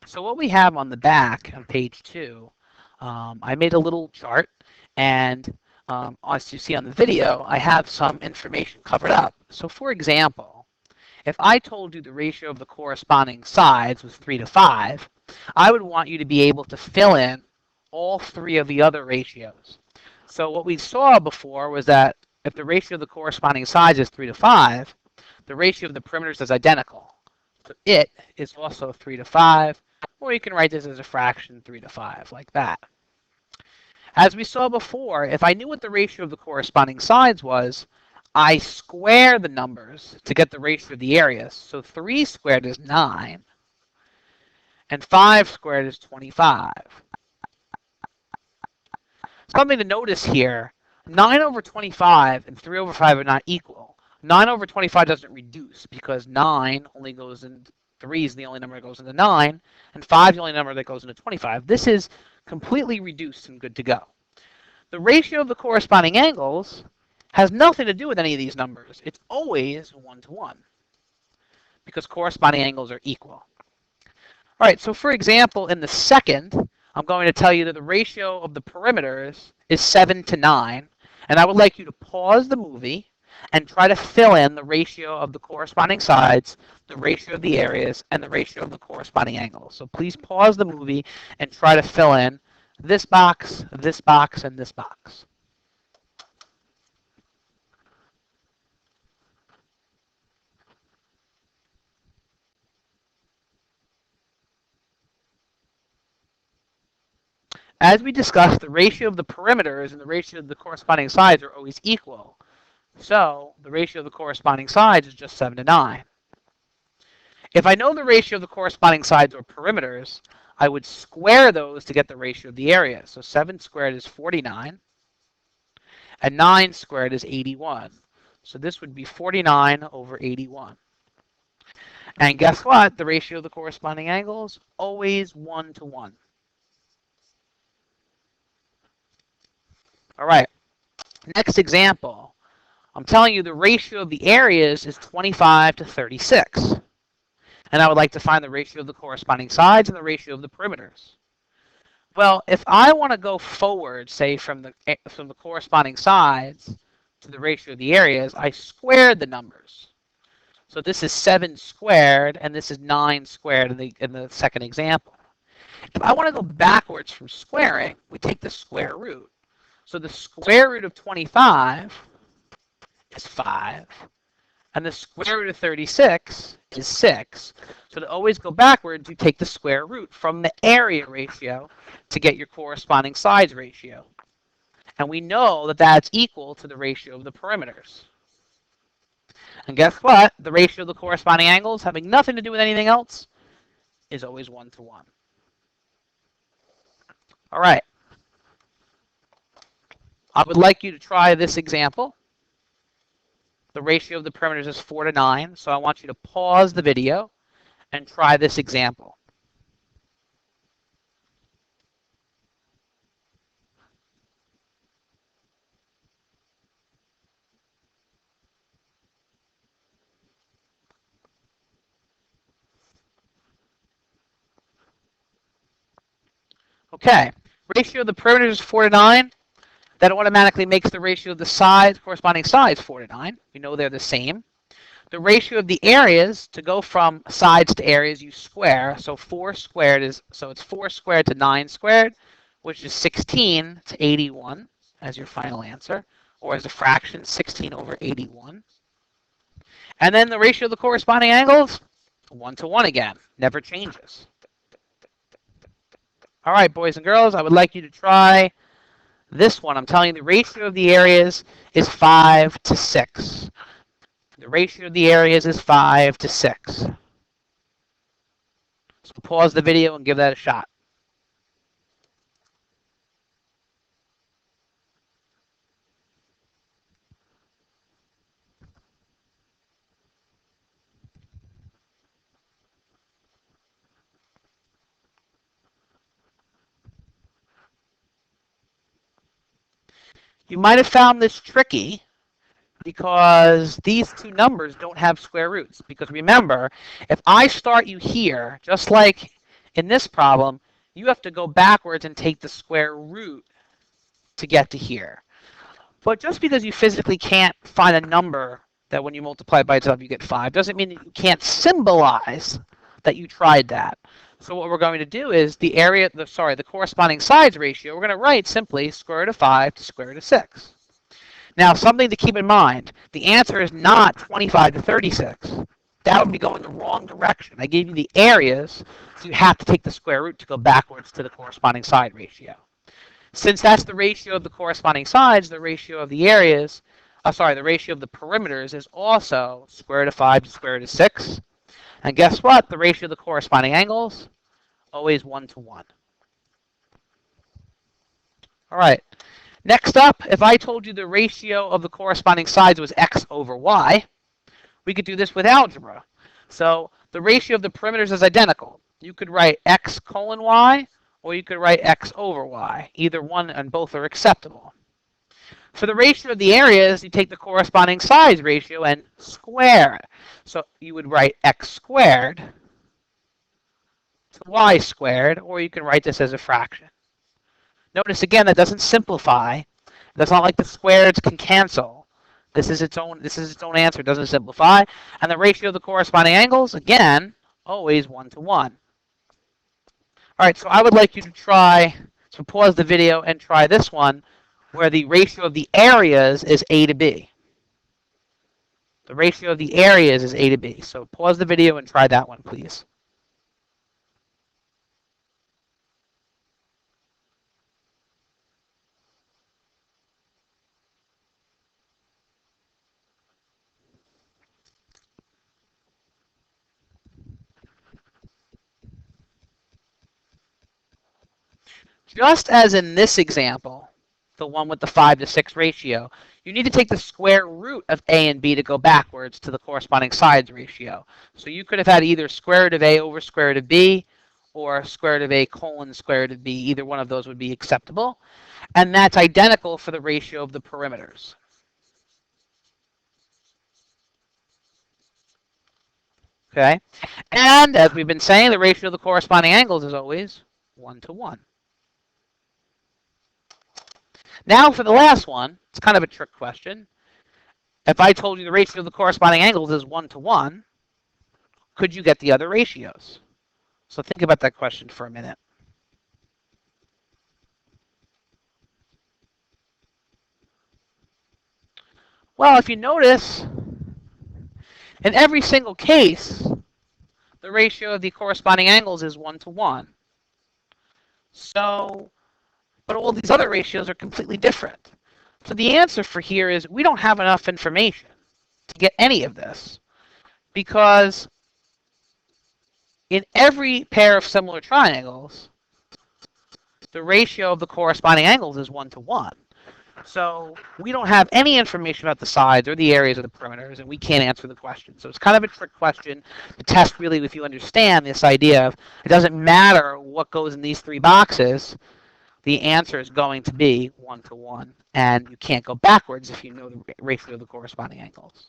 So what we have on the back on page 2, I made a little chart, and as you see on the video, I have some information covered up. So for example, if I told you the ratio of the corresponding sides was 3 to 5, I would want you to be able to fill in all 3 of the other ratios. So what we saw before was that if the ratio of the corresponding sides is 3 to 5, the ratio of the perimeters is identical. So it is also 3 to 5, or you can write this as a fraction 3 to 5, like that. As we saw before, if I knew what the ratio of the corresponding sides was, I square the numbers to get the ratio of the areas. So 3 squared is 9, and 5 squared is 25. Something to notice here, 9 over 25 and 3 over 5 are not equal. 9 over 25 doesn't reduce because 9 only goes in, 3 is the only number that goes into 9, and 5 is the only number that goes into 25. This is completely reduced and good to go. The ratio of the corresponding angles has nothing to do with any of these numbers. It's always 1 to 1 because corresponding angles are equal. All right, so for example, in the second, I'm going to tell you that the ratio of the perimeters is 7 to 9, and I would like you to pause the movie and try to fill in the ratio of the corresponding sides, the ratio of the areas, and the ratio of the corresponding angles. So please pause the movie and try to fill in this box, and this box. As we discussed, the ratio of the perimeters and the ratio of the corresponding sides are always equal. So the ratio of the corresponding sides is just 7 to 9. If I know the ratio of the corresponding sides or perimeters, I would square those to get the ratio of the area. So 7 squared is 49, and 9 squared is 81. So this would be 49 over 81. And guess what? The ratio of the corresponding angles, always 1 to 1. All right, next example. I'm telling you the ratio of the areas is 25 to 36. And I would like to find the ratio of the corresponding sides and the ratio of the perimeters. Well, if I want to go forward, say from the corresponding sides to the ratio of the areas, I squared the numbers. So this is 7 squared, and this is 9 squared in the second example. If I want to go backwards from squaring, we take the square root. So the square root of 25 is 5, and the square root of 36 is 6. So to always go backwards, you take the square root from the area ratio to get your corresponding sides ratio. And we know that that's equal to the ratio of the perimeters. And guess what? The ratio of the corresponding angles, having nothing to do with anything else, is always 1 to 1. All right. I would like you to try this example. The ratio of the perimeters is 4 to 9, so I want you to pause the video and try this example. Okay, ratio of the perimeters is 4 to 9. That automatically makes the ratio of the sides, corresponding sides, 4 to 9. We know they're the same. The ratio of the areas, to go from sides to areas, you square. So 4 squared is, so it's 4 squared to 9 squared, which is 16 to 81 as your final answer, or as a fraction, 16 over 81. And then the ratio of the corresponding angles, 1 to 1 again, never changes. All right, boys and girls, I would like you to try this one. I'm telling you the ratio of the areas is 5 to 6. The ratio of the areas is 5 to 6. So pause the video and give that a shot. You might have found this tricky because these two numbers don't have square roots. Because remember, if I start you here, just like in this problem, you have to go backwards and take the square root to get to here. But just because you physically can't find a number that when you multiply by itself you get 5 doesn't mean that you can't symbolize that you tried that. So what we're going to do is the corresponding sides ratio, we're going to write simply square root of 5 to square root of 6. Now, something to keep in mind, the answer is not 25 to 36. That would be going the wrong direction. I gave you the areas, so you have to take the square root to go backwards to the corresponding side ratio. Since that's the ratio of the corresponding sides, the ratio of the areas, the ratio of the perimeters is also square root of 5 to square root of 6. And guess what? The ratio of the corresponding angles, always 1 to 1. All right. Next up, if I told you the ratio of the corresponding sides was x over y, we could do this with algebra. So the ratio of the perimeters is identical. You could write x colon y, or you could write x over y. Either one and both are acceptable. For the ratio of the areas, you take the corresponding sides ratio and square it. So you would write x squared to y squared, or you can write this as a fraction. Notice again that doesn't simplify. That's not like the squareds can cancel. This is its own answer. It doesn't simplify. And the ratio of the corresponding angles, again, always 1 to 1. All right, so I would like you to try, so pause the video and try this one, where the ratio of the areas is A to B. The ratio of the areas is A to B. So pause the video and try that one, please. Just as in this example, the one with the 5 to 6 ratio, you need to take the square root of A and B to go backwards to the corresponding sides ratio. So you could have had either square root of A over square root of B, or square root of A colon square root of B. Either one of those would be acceptable. And that's identical for the ratio of the perimeters. Okay? And as we've been saying, the ratio of the corresponding angles is always 1 to 1. Now for the last one, it's kind of a trick question. If I told you the ratio of the corresponding angles is 1 to 1, could you get the other ratios? So think about that question for a minute. Well, if you notice, in every single case, the ratio of the corresponding angles is 1 to 1. So, but all these other ratios are completely different. So the answer for here is we don't have enough information to get any of this, because in every pair of similar triangles, the ratio of the corresponding angles is 1 to 1. So we don't have any information about the sides or the areas of the perimeters, and we can't answer the question. So it's kind of a trick question to test really if you understand this idea of it doesn't matter what goes in these 3 boxes, the answer is going to be 1 to 1. And you can't go backwards if you know the ratio of the corresponding angles.